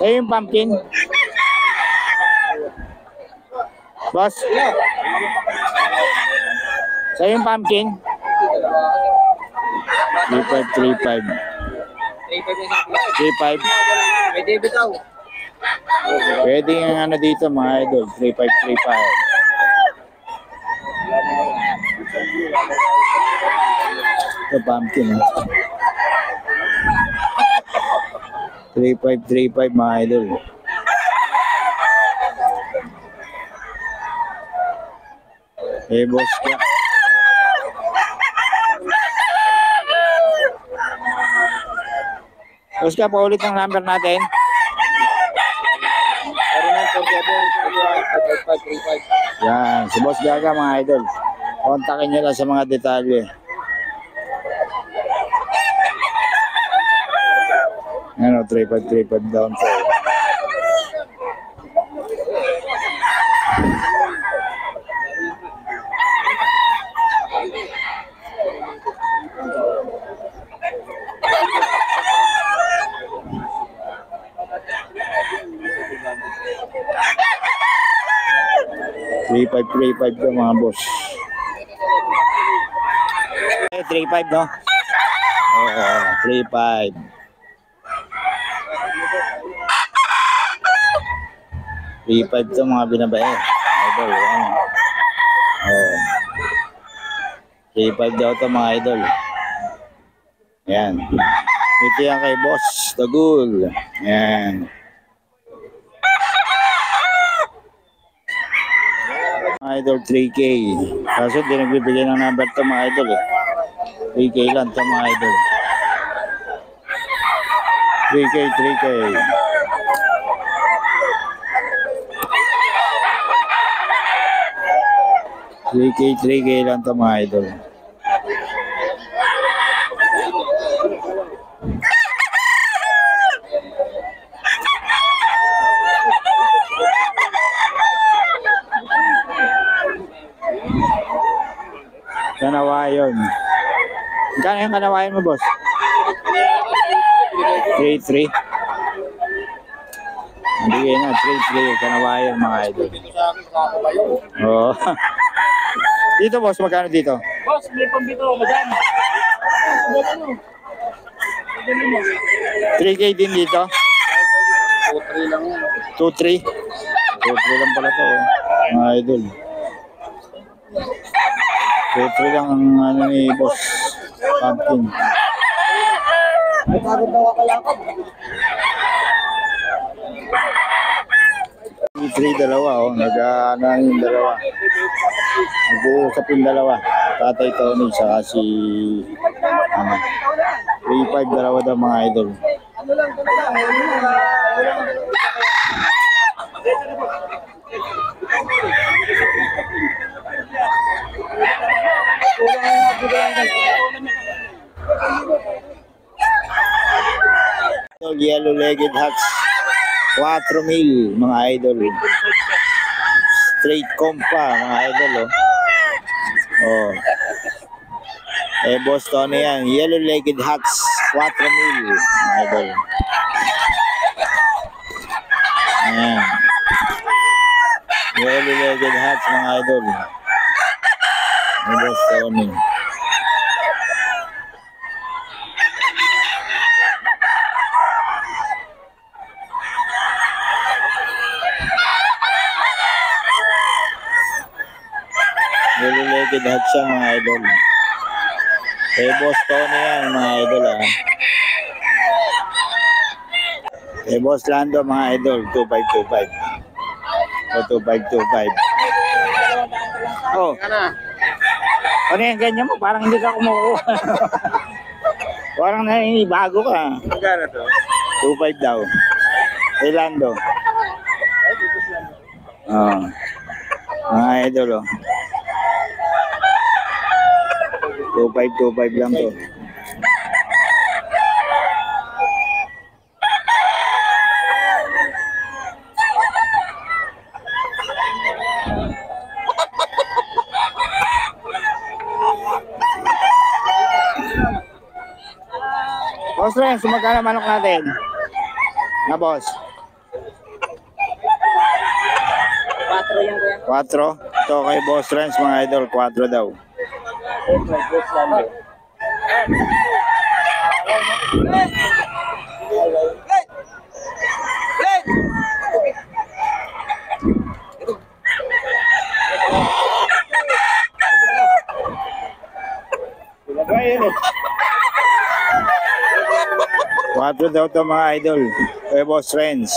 Sa'yo yung pumpkin. Boss. Sa'yo yung pumpkin. 3535. 35. Pwede bitaw. Pwede yung ano dito mga idol. 3535. Ito pumpkin. 3535 mga idol. Eh boss ka. Boss ka, paulit ng number natin. Yan, si Boss Gaga mga idol. Kontakin nyo lang sa mga detalye. Ano, 3535 down po. Three five to mga boss. 35 no? Oo, 35. Three-five to mga binabae. Idol, ano? Oo. 3-5 daw to mga idol. Ayan. Ito yan kay Boss Tagul. Ayan. Mga idol, 3K. Kaso di nagbibigay ng number to mga idol eh. 3K lang to mga idol. 3K. 3K lang to mga idol. Kanawayon. Magkano yung kanawayon mo, boss? 3-3. Hindi na, 3-3 yung kanawayon mga idol. Oo. Dito, boss, magkano dito? Boss, may pambito, madam. 3K din dito? 2-3 lang yan. 2-3? 2-3 lang pala to, mga idol. 2-3 lang ang ano ni boss pumpkin. Pagod daw ako lakad. 3 dalawa, oh. Nag-ano yung dalawa. Nag-uusap yung dalawa. Tatay Tony, saka si 3-5 dalawa daw mga idol. Yellow-legged hats 4,000 mga idol. Straight compa mga idol, oh. Oh. Eh boss Tony yan, yellow-legged hats 4,000 mga idol. Ayan. Yellow-legged hats mga idol. Eh boss Tony. Yellow-legged hat siya mga idol. Kay Boss Tony yan mga idol, ah. Kay Boss Lando mga idol, 2525. O 2525. Oh. Ano yung ganyan mo? Parang hindi ka kumukuha. Parang bago ka. Magkano to? 25 daw. Kay Lando. Oh. Mga idol, oh. 2525 lang to. Boss Renz, magkano manok natin? Na boss? 4 yan kuya. 4. Ito kay Boss Renz mga idol, 4 daw. Quatro daw to mga idol. Kay Boss Renz.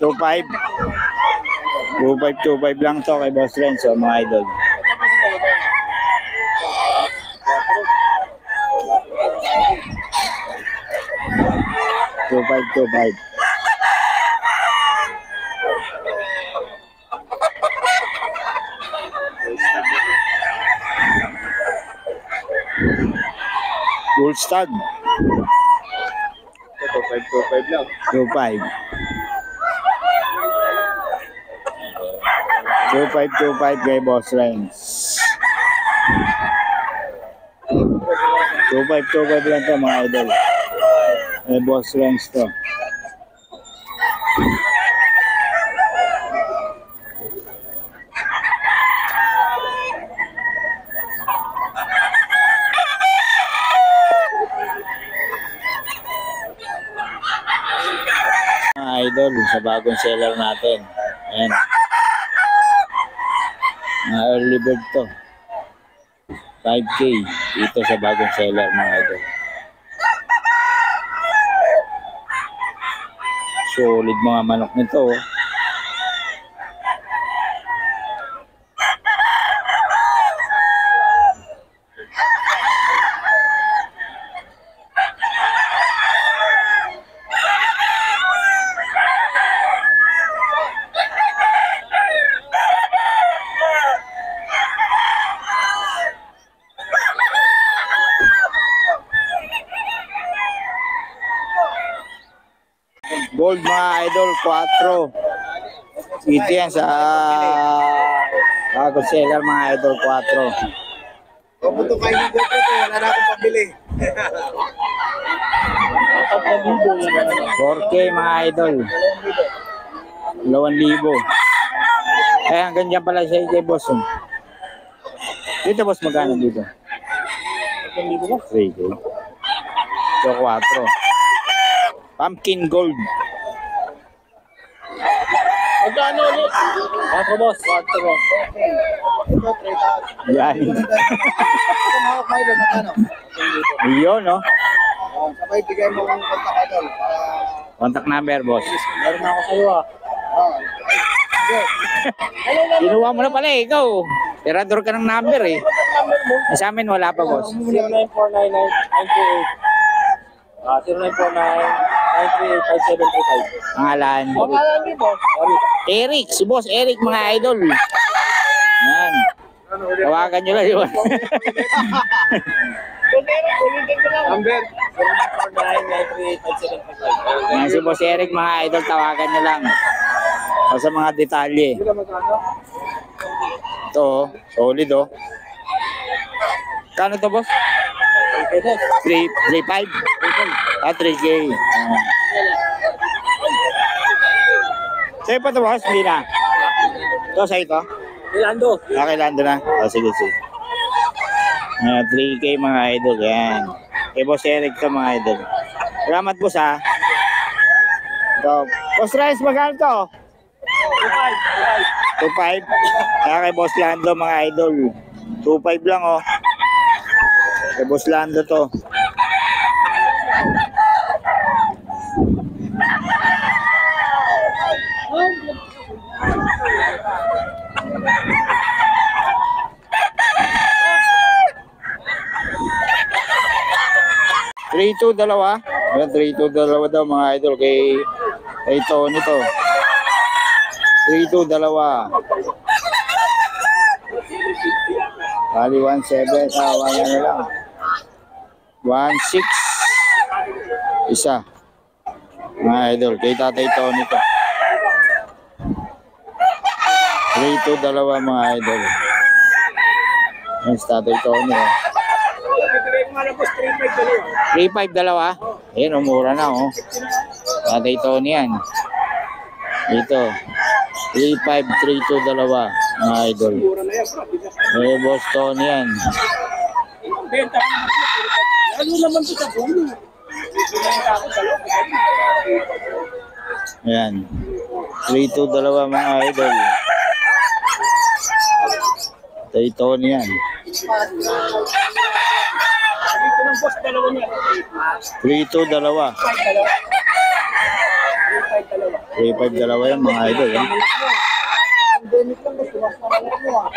Two five. 2525 lang to kay Boss Renz, so mga idol. Two five, 25. Full stud. 2525 lang. 25. 2525 kay Boss Renz. 2525 lang to mga idol. Kay Boss Renz to. Mga idol sa bagong seller natin. Ayan. Early bird to. 5K dito sa bagong seller mga idol. Solid mga manok nito. Oh. Gold mga idol, 4. Ito yan sa bagong seller mga idol, 4. Pumunto kayo ng GoPro to, wala na akong pabili. 4K mga idol. 2,000. Eh, hanggang dyan pala siya kay boss. Oh. Dito boss, magkano dito? 3K. So, 4. Pumpkin gold. Magkano ulit? 4 boss. 4 boss. Ito, 3,000. Yan. Ito mga kayo, magkano? Yun, no? Sabay, bigay mo kung kontak idol. Contact number, boss. Meron na ako sa'yo ah. Kinuha mo na pala eh, ikaw. Tirador ka ng number eh. Sa amin wala pa, boss. 0949-938-5735. Pangalan. Pangalan niyo, boss. Eric, si boss Eric mga idol. Yan. Tawagan nyo lang yun. Number? 0949-938-5735. Yan si boss Eric mga idol, tawagan nyo lang. O sa mga detalye. Ito, oh, solid oh. Kano to boss? 3.5? 3K. Sa'yo pa to boss? Hindi na. Ito sa'yo to? Ilando. Lando na. O sige, sige. 3K mga idol. Yan. Kay boss Eric to mga idol. Salamat boss ha. Ito. Boss Rice, magkano to? 2.5. Kaya kay boss Lando mga idol. 2.5 lang oh. Kay boss Lando to. Three two dalawa. 3-2 dalawa daw mga idol kay Tony to. 3-2 dalawa. Bali 1-7. Wala na lang. 1-6. Isa. Mga idol kay Tatay Tony to. 3-2 dalawa mga idol. Yan si Tatay Tony. 3-5 dalawa. Ayan, mura na, oh. Tatay Tony yan. Dito. 3,532 dalawa, mga idol. Mura na yan. Eh, Boss Tony yan. Benta ka naman. Lalo naman ito sa bulo. Benta ako sa loob. Ayan. 3,2 dalawa, mga idol. Tatay Tony yan. Dito ng boss, dalawa niya. 3,2 dalawa. 5 dalawa. 3,5 dalawa yan, mga idol. Eh. Pandemic lang, boss. Tumas na lang mo ah.